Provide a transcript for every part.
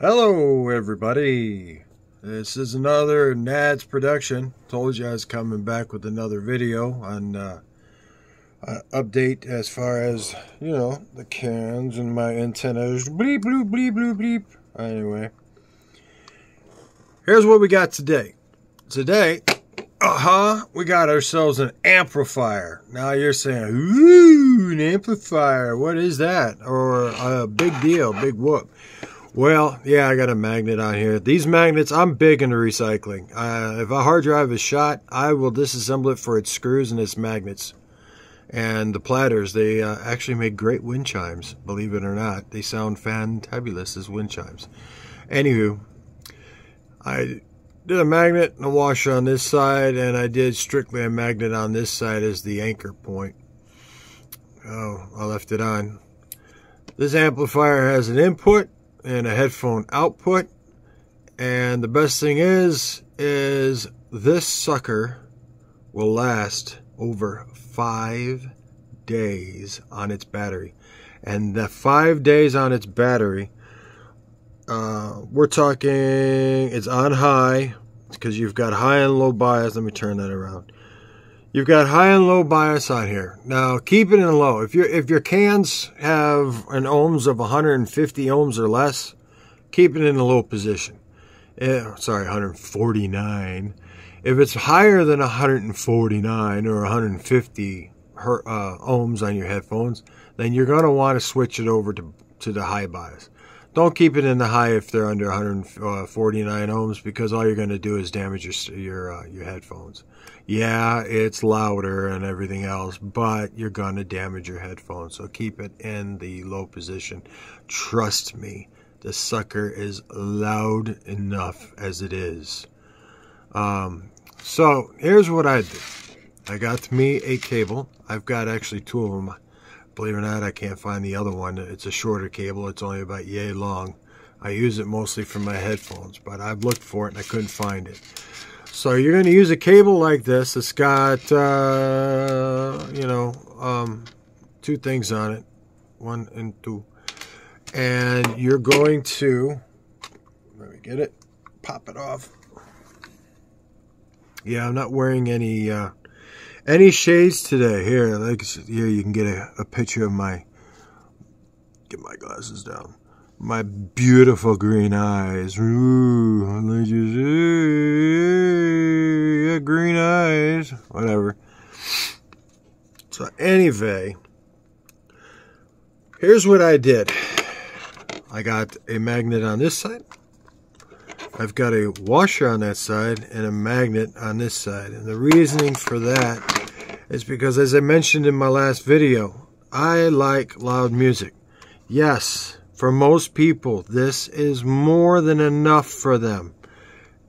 Hello everybody, this is another Nads production. Told you I was coming back with another video on update as far as, you know, the cans and my antennas. Bleep bloop bleep bloop bleep. Anyway, here's what we got today. We got ourselves an amplifier. Now you're saying, ooh, an amplifier, what is that? Or a big deal, big whoop. Well, yeah, I got a magnet on here. These magnets, I'm big into recycling. If a hard drive is shot, I will disassemble it for its screws and its magnets. And the platters, they actually make great wind chimes, believe it or not. They sound fantabulous as wind chimes. Anywho, I did a magnet and a washer on this side, and I did strictly a magnet on this side as the anchor point. Oh, I left it on. This amplifier has an input and a headphone output, and the best thing is this sucker will last over 5 days on its battery. And the 5 days on its battery, we're talking, it's on high because you've got high and low bias. Let me turn that around. You've got high and low bias on here. Now keep it in low. If your cans have an ohms of 150 ohms or less, keep it in a low position. Sorry, 149. If it's higher than 149 or 150 ohms on your headphones, then you're going to want to switch it over to the high bias. Don't keep it in the high if they're under 149 ohms, because all you're going to do is damage your headphones. Yeah, it's louder and everything else, but you're going to damage your headphones. So keep it in the low position. Trust me, the sucker is loud enough as it is. So here's what I did. I got me a cable. I've got actually two of them. Believe it or not, I can't find the other one. It's a shorter cable. It's only about yay long. I use it mostly for my headphones, but I've looked for it and I couldn't find it. So you're going to use a cable like this. It's got, two things on it. 1 and 2. And you're going to, let me get it, pop it off. Yeah, I'm not wearing any shades today. Here you can get a picture of get my glasses down. My beautiful green eyes. Ooh, let you see. Yeah, green eyes. Whatever. So anyway, here's what I did. I got a magnet on this side. I've got a washer on that side and a magnet on this side. And the reasoning for that is because, as I mentioned in my last video, I like loud music. Yes, for most people, this is more than enough for them.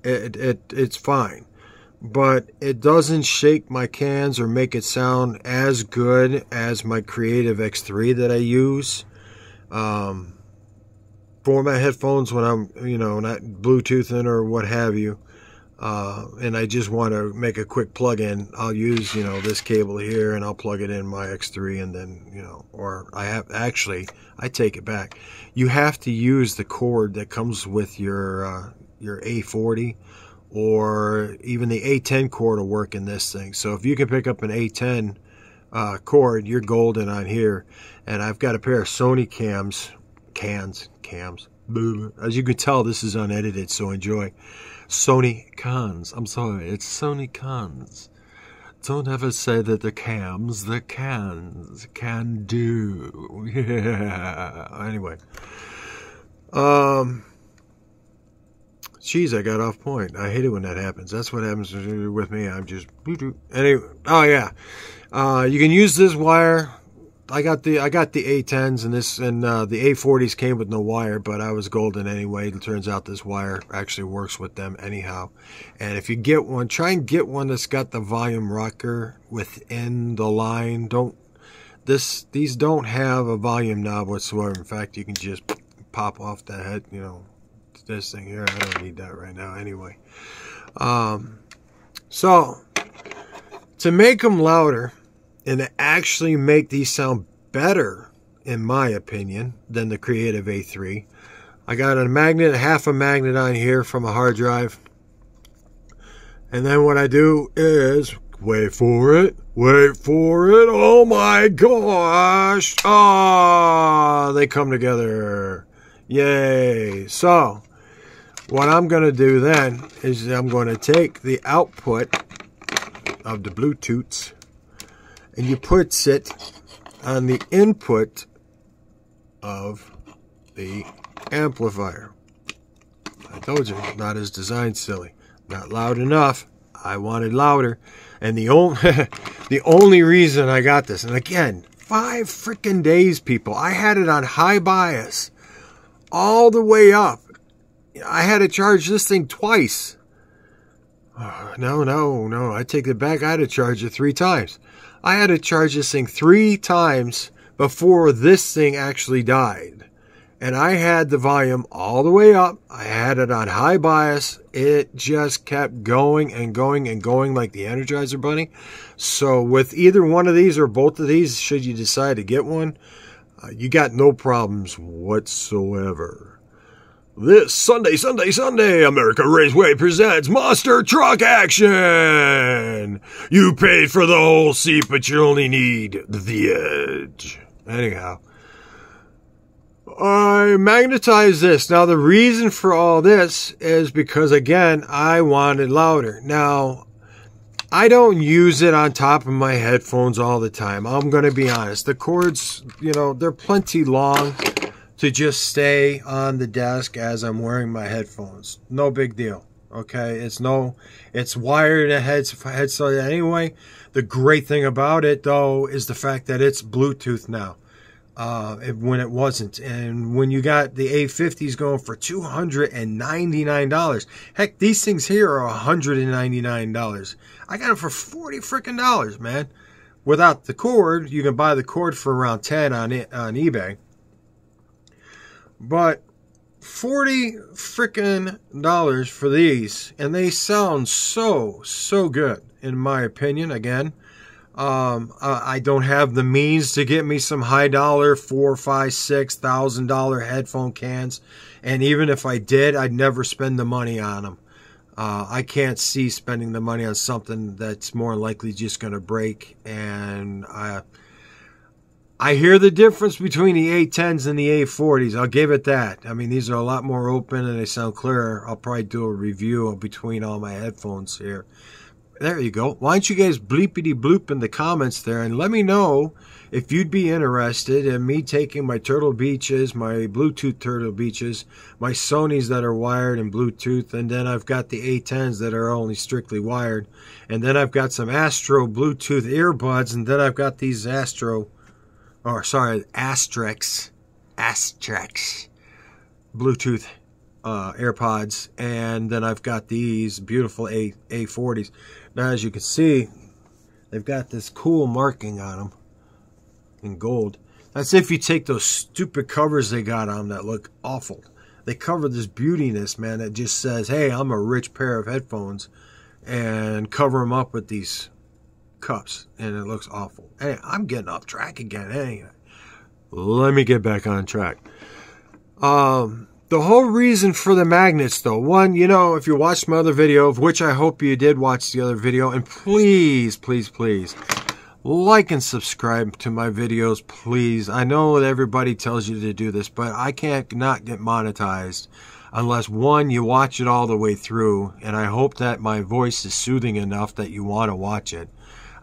It's fine. But it doesn't shake my cans or make it sound as good as my Creative X3 that I use. For my headphones when I'm, not Bluetoothing or what have you, and I just want to make a quick plug-in, I'll use, this cable here, and I'll plug it in my X3, and then, or I take it back. You have to use the cord that comes with your A40, or even the A10 cord will work in this thing. So if you can pick up an A10 cord, you're golden on here. And I've got a pair of Sony cams. As you can tell, this is unedited, so enjoy. Sony cans. I'm sorry, it's Sony cans. Don't ever say that the cams, the cans can do. Yeah. Anyway. Jeez, I got off point. I hate it when that happens. That's what happens with me. I'm just anyway. Oh yeah. You can use this wire. I got the A10s and the A40s came with no wire, but I was golden anyway. It turns out this wire actually works with them anyhow. And if you get one, try and get one that's got the volume rocker within the line. These don't have a volume knob whatsoever. In fact, you can just pop off the head, this thing here. I don't need that right now anyway. So to make them louder and to actually make these sound better, in my opinion, than the Creative A3, I got a magnet, half a magnet on here from a hard drive. And then what I do is, wait for it. Oh my gosh. Oh, they come together. Yay. So, what I'm going to do then is I'm going to take the output of the Bluetooths and you put it on the input of the amplifier. I told you, not as designed silly. Not loud enough. I wanted louder. And the only reason I got this, and again, 5 freaking days, people. I had it on high bias all the way up. I had to charge this thing twice. Oh, no. I take it back. I had to charge it 3 times. I had to charge this thing 3 times before this thing actually died. And I had the volume all the way up. I had it on high bias. It just kept going and going and going like the Energizer Bunny. So with either one of these or both of these, should you decide to get one, you got no problems whatsoever. This Sunday, America Raceway presents Monster Truck Action. You paid for the whole seat, but you only need the edge. Anyhow. I magnetized this. Now, the reason for all this is because, again, I wanted louder. Now, I don't use it on top of my headphones all the time. I'm going to be honest. The cords, you know, they're plenty long to just stay on the desk as I'm wearing my headphones. No big deal. Okay? It's wired in a headset anyway. The great thing about it, though, is the fact that it's Bluetooth now. When it wasn't. And when you got the A50s going for $299. Heck, these things here are $199. I got them for $40 freaking dollars, man. Without the cord, you can buy the cord for around $10 on eBay. But $40 freaking dollars for these, and they sound so good, in my opinion. Again, I don't have the means to get me some high dollar $4,000, $5,000, $6,000 headphone cans, and even if I did, I'd never spend the money on them. I can't see spending the money on something that's more likely just going to break. And I hear the difference between the A10s and the A40s. I'll give it that. I mean, these are a lot more open and they sound clearer. I'll probably do a review between all my headphones here. There you go. Why don't you guys bleepity bloop in the comments there and let me know if you'd be interested in me taking my Turtle Beaches, my Bluetooth Turtle Beaches, my Sonys that are wired and Bluetooth, and then I've got the A10s that are only strictly wired, and then I've got some Astro Bluetooth earbuds, and then I've got these Astrix Bluetooth AirPods, and then I've got these beautiful A40s. Now, as you can see, they've got this cool marking on them in gold. That's if you take those stupid covers they got on them that look awful. They cover this beautiness, man, that just says, hey, I'm a rich pair of headphones, and cover them up with these cups, and it looks awful. Hey, I'm getting off track again. Anyway, let me get back on track. The whole reason for the magnets, though, one, you know, if you watched my other video, of which I hope you did watch the other video, and please, please, please, like and subscribe to my videos, please. I know that everybody tells you to do this, but I can't not get monetized unless, one, you watch it all the way through, and I hope that my voice is soothing enough that you want to watch it.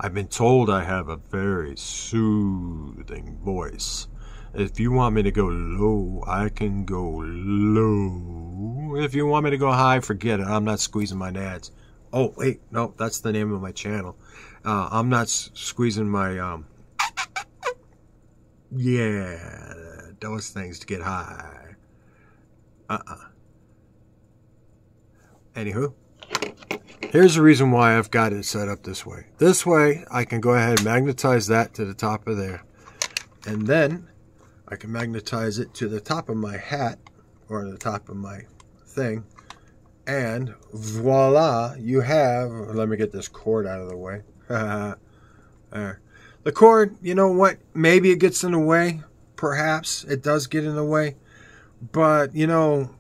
I've been told I have a very soothing voice. If you want me to go low, I can go low. If you want me to go high, forget it. I'm not squeezing my nads. Oh, wait. No, that's the name of my channel. I'm not squeezing my, yeah, those things to get high. Anywho, here's the reason why I've got it set up this way. This way, I can go ahead and magnetize that to the top of there. And then I can magnetize it to the top of my hat, or the top of my thing, and voila, you have, let me get this cord out of the way. There. The cord, you know what, maybe it gets in the way, perhaps it does get in the way, But, you know,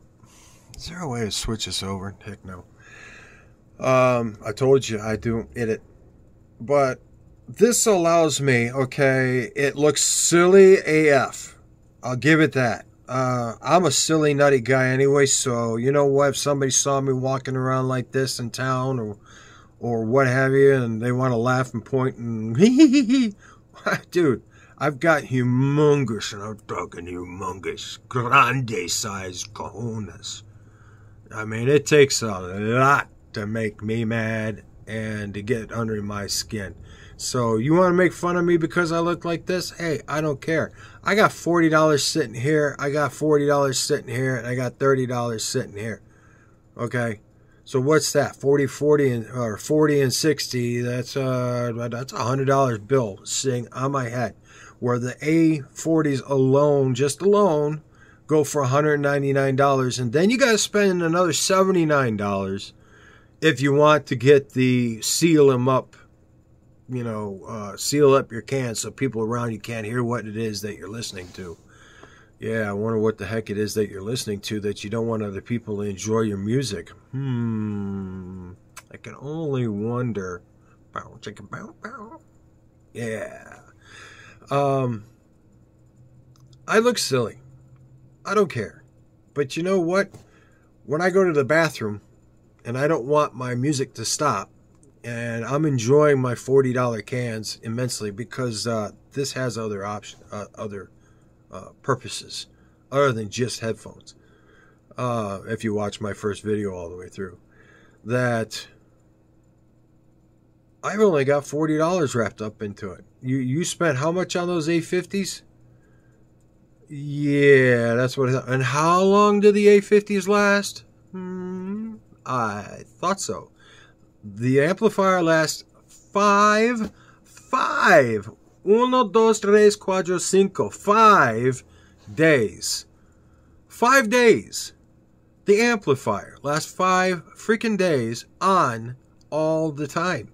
is there a way to switch this over? Heck no. I told you I do edit. But this allows me, okay, it looks silly AF. I'll give it that. I'm a silly, nutty guy anyway, so you know what? If somebody saw me walking around like this in town or what have you, and they want to laugh and point and dude, I've got humongous, and I'm talking humongous, grande sized cojones. I mean, it takes a lot to make me mad and to get under my skin. So you want to make fun of me because I look like this? Hey, I don't care. I got $40 sitting here. I got $40 sitting here, and I got $30 sitting here. Okay, so what's that? 40 and 60. That's $100 bill sitting on my head. Where the A40s alone, just alone, go for $199, and then you got to spend another $79 if you want to get the seal them up. You know, seal up your cans so people around you can't hear what it is that you're listening to. Yeah, I wonder what the heck it is that you're listening to that you don't want other people to enjoy your music. I can only wonder. Bow, chicken, bow, bow. Yeah. I look silly. I don't care. But you know what? When I go to the bathroom and I don't want my music to stop, and I'm enjoying my $40 cans immensely because this has other purposes other than just headphones. If you watch my first video all the way through, that I've only got $40 wrapped up into it. You spent how much on those A50s? Yeah, that's what. And how long do the A50s last? I thought so. The amplifier lasts 5 days. 5 days. The amplifier lasts 5 freaking days on all the time.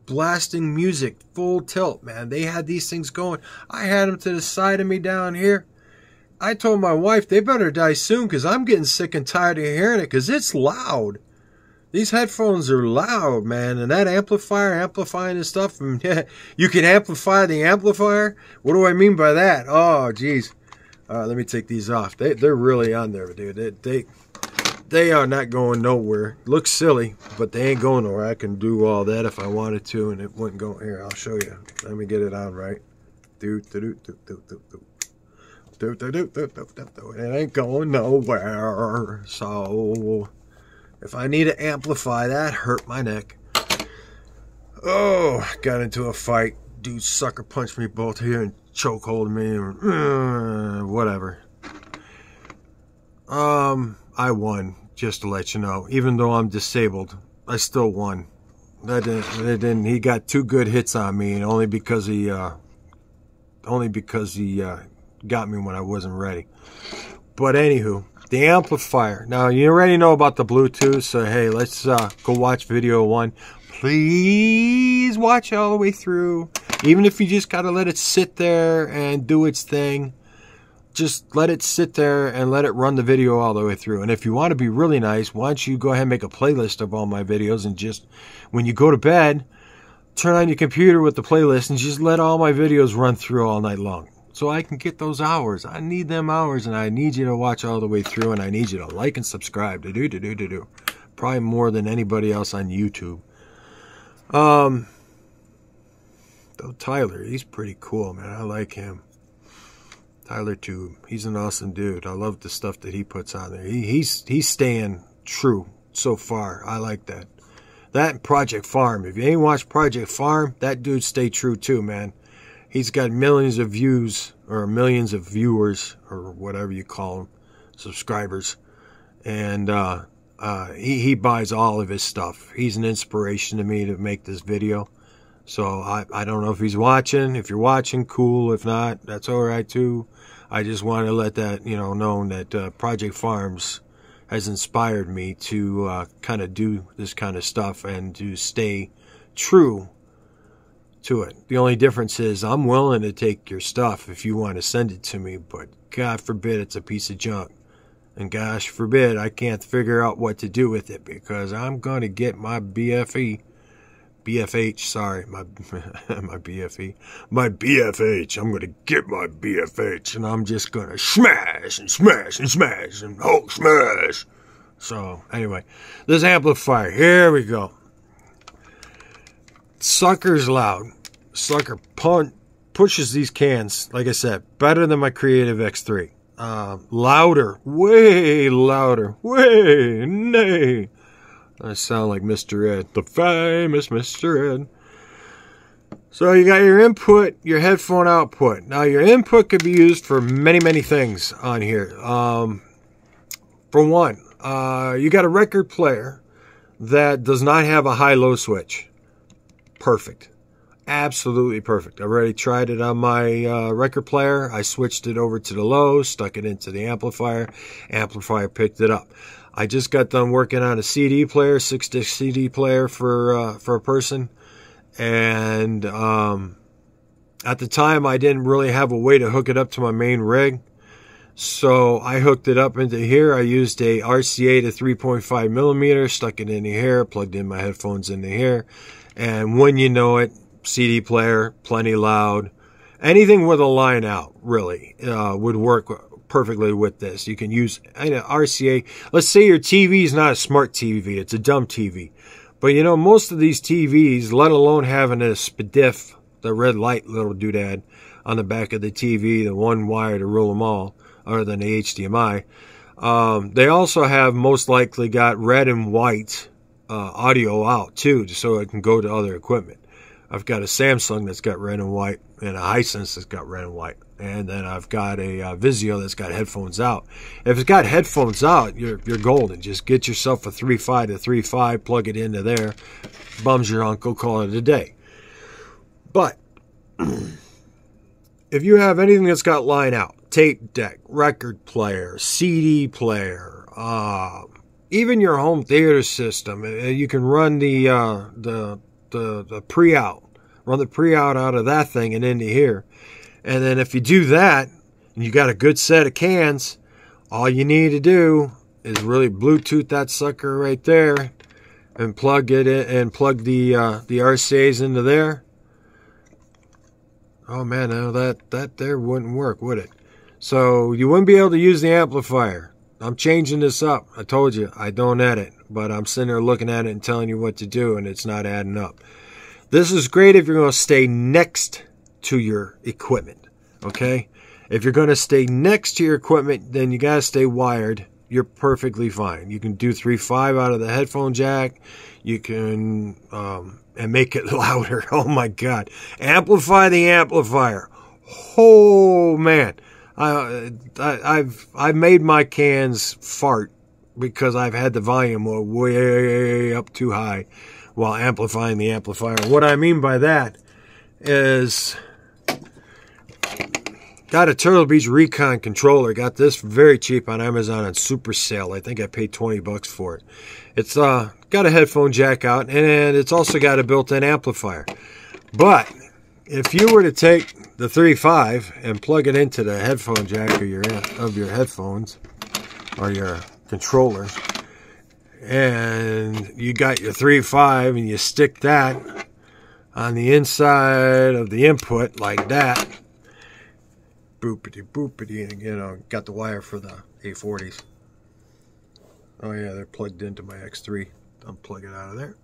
Blasting music full tilt, man. They had these things going. I had them to the side of me down here. I told my wife they better die soon because I'm getting sick and tired of hearing it because it's loud. These headphones are loud, man, and that amplifier, amplifying and stuff, and you can amplify the amplifier? What do I mean by that? Oh, geez. Let me take these off. They're really on there, dude. They are not going nowhere. Looks silly, but they ain't going nowhere. I can do all that if I wanted to, and it wouldn't go. Here, I'll show you. Let me get it on right. It ain't going nowhere, so... If I need to amplify that, hurt my neck. Oh, got into a fight. Dude sucker punched me both here and chokehold me or whatever. I won, just to let you know. Even though I'm disabled, I still won. He got 2 good hits on me, and only because he got me when I wasn't ready. But anywho. The amplifier. Now, you already know about the Bluetooth, so hey, let's go watch video 1. Please watch all the way through. Even if you just got to let it sit there and do its thing, just let it sit there and let it run the video all the way through. And if you want to be really nice, why don't you go ahead and make a playlist of all my videos and just, when you go to bed, turn on your computer with the playlist and just let all my videos run through all night long. So I can get those hours. I need them hours, and I need you to watch all the way through, and I need you to like and subscribe. Probably more than anybody else on YouTube. Though Tyler, he's pretty cool, man. I like him. Tyler Tube, he's an awesome dude. I love the stuff that he puts on there. He's staying true so far. I like that. That and Project Farm. If you ain't watched Project Farm, that dude stay true too, man. He's got millions of views, or millions of viewers, or whatever you call them, subscribers. And he buys all of his stuff. He's an inspiration to me to make this video. So I don't know if he's watching. If you're watching, cool. If not, that's all right too. I just want to let that, you know, known that Project Farms has inspired me to kind of do this kind of stuff and to stay true to it. The only difference is I'm willing to take your stuff if you want to send it to me, but God forbid it's a piece of junk. And gosh forbid I can't figure out what to do with it, because I'm going to get my BFH, sorry, my BFE, my BFH. I'm going to get my BFH, and I'm just going to smash and smash and smash and smash. So anyway, this amplifier, here we go. Sucker's loud. Sucker pushes these cans, like I said, better than my Creative X3. Louder, way louder, way, nay. I sound like Mr. Ed, the famous Mr. Ed. So you got your input, your headphone output. Now your input could be used for many, many things on here. For one, you got a record player that does not have a high-low switch. Perfect. Absolutely perfect. I already tried it on my record player. I switched it over to the low, stuck it into the amplifier. Amplifier picked it up. I just got done working on a CD player, 6-disc CD player for a person. And at the time, I didn't really have a way to hook it up to my main rig. So I hooked it up into here. I used a RCA to 3.5 millimeter, stuck it in here, plugged in my headphones into here. And when you know it, CD player, plenty loud. Anything with a line out, really, would work perfectly with this. You can use RCA. Let's say your TV is not a smart TV. It's a dumb TV. But, you know, most of these TVs, let alone having a SPDIF, the red light little doodad on the back of the TV, the one wire to rule them all, other than the HDMI, they also have most likely got red and white audio out, too, so it can go to other equipment. I've got a Samsung that's got red and white, and a Hisense that's got red and white. And then I've got a Vizio that's got headphones out. If it's got headphones out, you're golden. Just get yourself a 3.5 to 3.5, plug it into there. Bums your uncle, call it a day. But if you have anything that's got line out, tape deck, record player, CD player, even your home theater system, you can run the pre-out. Run the pre-out out of that thing and into here. And then if you do that, and you got a good set of cans, all you need to do is really Bluetooth that sucker right there and plug it in and plug the RCAs into there. Oh man, no, that there wouldn't work, would it? So you wouldn't be able to use the amplifier. I'm changing this up. I told you, I don't edit, but I'm sitting there looking at it and telling you what to do, and it's not adding up. This is great if you're going to stay next to your equipment, okay? If you're going to stay next to your equipment, then you got to stay wired. You're perfectly fine. You can do 3.5 out of the headphone jack. You can and make it louder. Oh my God! Amplify the amplifier. Oh man, I've made my cans fart because I've had the volume way up too high while amplifying the amplifier. What I mean by that is, got a Turtle Beach Recon controller. Got this very cheap on Amazon on super sale. I think I paid 20 bucks for it. It's got a headphone jack out, and it's also got a built-in amplifier. But if you were to take the 3.5 and plug it into the headphone jack of your headphones or your controller, and you got your 3.5 and you stick that on the inside of the input like that, boopity boopity, and you know, got the wire for the A40s. Oh yeah, they're plugged into my X3. Unplug it out of there.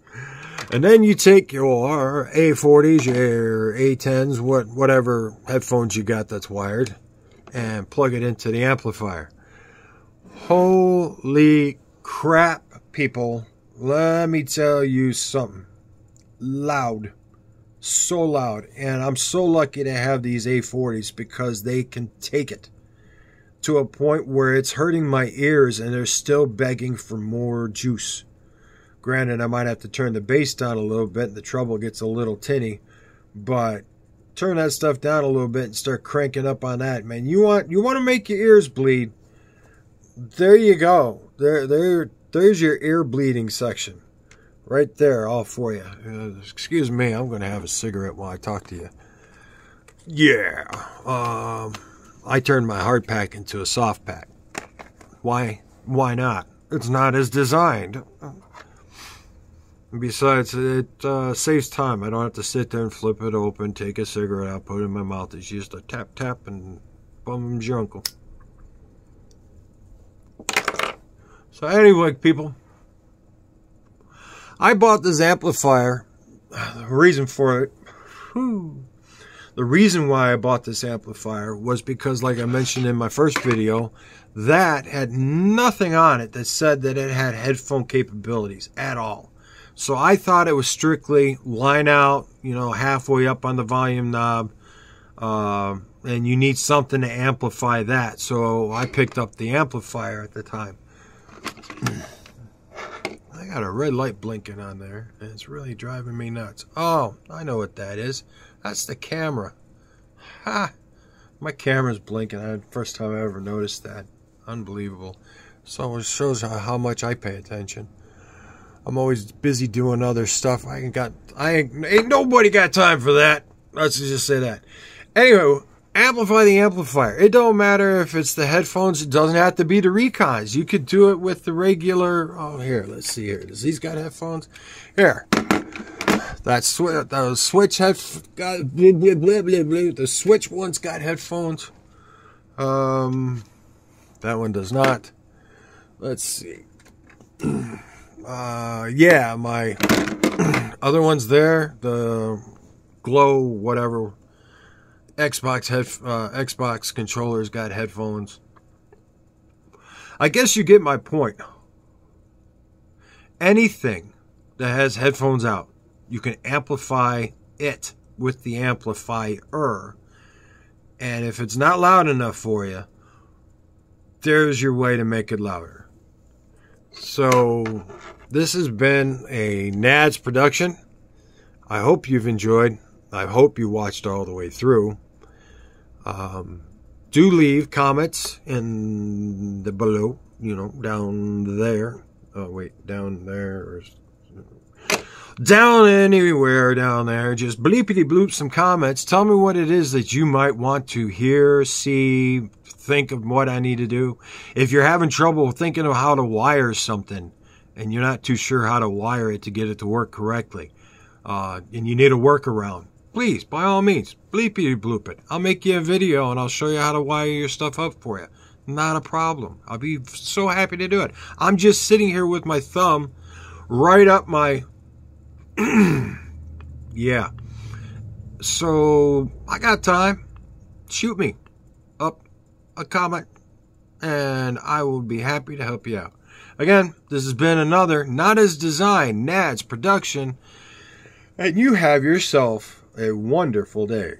And then you take your A40s, your A10s, whatever headphones you got that's wired, and plug it into the amplifier. Holy crap, people. Let me tell you something. Loud. So loud. And I'm so lucky to have these A40s because they can take it to a point where it's hurting my ears and they're still begging for more juice. Granted, I might have to turn the bass down a little bit and the treble gets a little tinny, but turn that stuff down a little bit and start cranking up on that, man. You want to make your ears bleed. There you go. There's your ear bleeding section. Right there, all for you. Excuse me, I'm going to have a cigarette while I talk to you. Yeah. I turned my hard pack into a soft pack. Why? why not? It's not as designed. Besides, it saves time. I don't have to sit there and flip it open, take a cigarette out, put it in my mouth. It's just a tap, tap, and bum jungle. So anyway, people, I bought this amplifier. The reason for it, the reason why I bought this amplifier was because, like I mentioned in my first video, that had nothing on it that said that it had headphone capabilities at all. So I thought it was strictly line out, you know, halfway up on the volume knob, and you need something to amplify that. So I picked up the amplifier at the time. I got a red light blinking on there, and it's really driving me nuts. Oh, I know what that is. That's the camera. Ha! My camera's blinking. First time I ever noticed that. Unbelievable. So it shows how much I pay attention. I'm always busy doing other stuff. Ain't nobody got time for that. Let's just say that. Anyway, amplify the amplifier. It don't matter if it's the headphones. It doesn't have to be the Recons. You could do it with the regular. Oh, here, let's see here. Does these got headphones? Here. The Switch the Switch one's got headphones. That one does not. Let's see. Yeah, my other one's there. The Glow, whatever. Xbox controller's got headphones. I guess you get my point. Anything that has headphones out, you can amplify it with the amplifier. And if it's not loud enough for you, there's your way to make it louder. So this has been a Nads production. I hope you've enjoyed. I hope you watched all the way through. Do leave comments in the below, you know, down there. Oh, wait, down there. Or down anywhere down there. Just bleepity bloop some comments. Tell me what it is that you might want to hear, see, think of what I need to do. If you're having trouble thinking of how to wire something and you're not too sure how to wire it to get it to work correctly, and you need a workaround, please, by all means, bleepity bloop it. I'll make you a video and I'll show you how to wire your stuff up for you. Not a problem. I'll be so happy to do it. I'm just sitting here with my thumb right up my... yeah. So, I got time. Shoot me up a comment and I will be happy to help you out. Again, this has been another Not As Designed Nads production, and you have yourself a wonderful day.